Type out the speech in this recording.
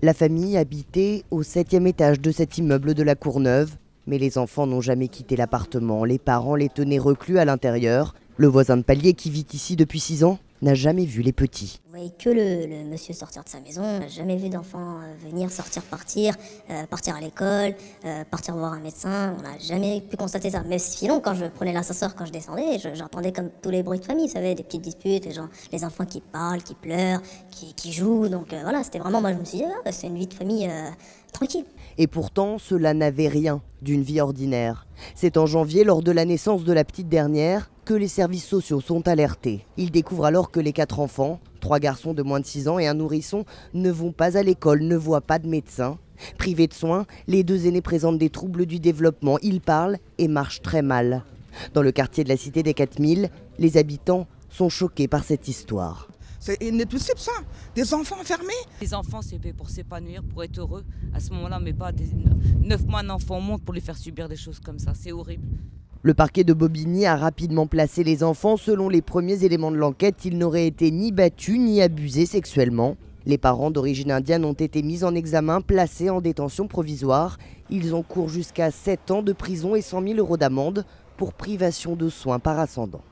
La famille habitait au 7e étage de cet immeuble de la Courneuve. Mais les enfants n'ont jamais quitté l'appartement. Les parents les tenaient reclus à l'intérieur. Le voisin de palier qui vit ici depuis 6 ans n'a jamais vu les petits. Vous voyez que le monsieur sortir de sa maison. On n'a jamais vu d'enfants venir, sortir, partir à l'école, partir voir un médecin. On n'a jamais pu constater ça. Mais sinon, quand je prenais l'ascenseur, quand je descendais, j'entendais comme tous les bruits de famille, vous savez, des petites disputes, les enfants qui parlent, qui pleurent, qui jouent. Donc voilà, c'était vraiment, moi je me suis dit, ah, c'est une vie de famille tranquille. Et pourtant, cela n'avait rien d'une vie ordinaire. C'est en janvier, lors de la naissance de la petite dernière, que les services sociaux sont alertés. Ils découvrent alors que les 4 enfants, 3 garçons de moins de 6 ans et un nourrisson, ne vont pas à l'école, ne voient pas de médecin. Privés de soins, les 2 aînés présentent des troubles du développement. Ils parlent et marchent très mal. Dans le quartier de la Cité des 4000, les habitants sont choqués par cette histoire. C'est inadmissible ça, des enfants enfermés. Les enfants, c'est fait pour s'épanouir, pour être heureux. À ce moment-là, mais pas 9 mois d'enfant au monde pour lui faire subir des choses comme ça. C'est horrible. Le parquet de Bobigny a rapidement placé les enfants. Selon les premiers éléments de l'enquête, ils n'auraient été ni battus ni abusés sexuellement. Les parents d'origine indienne ont été mis en examen, placés en détention provisoire. Ils encourent jusqu'à 7 ans de prison et 100 000 € d'amende pour privation de soins par ascendant.